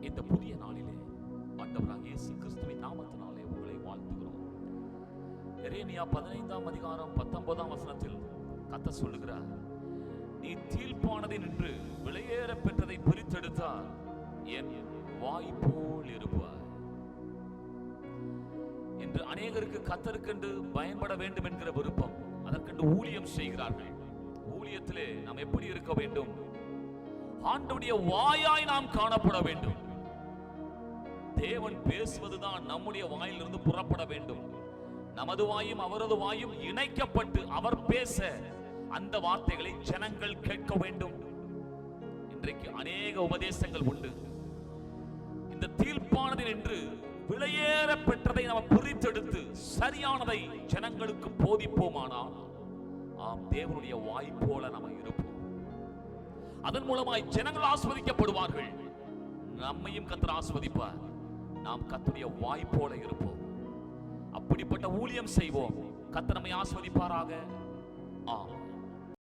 இந்த புதிய நாளிலே ஆண்டவராகிய இயேசு கிறிஸ்துவின் நாமத்தினாலே உங்களை வாழ்த்துகிறோம். எரேமியா 15ஆம் அதிகாரம் 19ஆம் வசனத்தில் கர்த்தர் சொல்லுகிறார், நீ தீர்ப்பானதை நின்று விலையேற பெற்றதை பிரித்தெடுத்தால் என் வாய் போல் இருப்பார். இன்று அநேகருக்கு கர்த்தருக்கென்று பயன்பட வேண்டும் என்கிற விருப்பம், அதற்கென்று ஊழியம் செய்கிறார்கள். ஊழியத்திலே நாம் எப்படி இருக்க வேண்டும்? ஆண்டவருடைய வாயாய் நாம் காணப்பட வேண்டும். தேவன் பேசுவதுதான் நம்முடைய வாயிலிருந்து புறப்பட வேண்டும். நமது வாயும் அவரது வாயும் இணைக்கப்பட்டு அவர் பேச அந்த வார்த்தைகளை ஜனங்கள் கேட்க வேண்டும். இன்றைக்கு அநேக உபதேசங்கள் உண்டு. இந்த தீர்ப்பானது என்று விலையேற பெற்றதை நாம் பிரித்தெடுத்து சரியானதை ஜனங்களுக்கு போதிப்போமானால் ஆம், தேவனுடைய வாய் போல நாம் இருப்போம். அதன் மூலமாய் ஜனங்கள் ஆஸ்வதிக்கப்படுவார்கள், நம்மையும் கர்த்தர் ஆஸ்வதிப்பார். நாம் கர்த்தருடைய வாய் போல இருப்போம். அப்படிப்பட்ட ஊழியம் செய்வோம். கர்த்தர் நம்மை ஆஸ்வதிப்பாராக. ஆம்.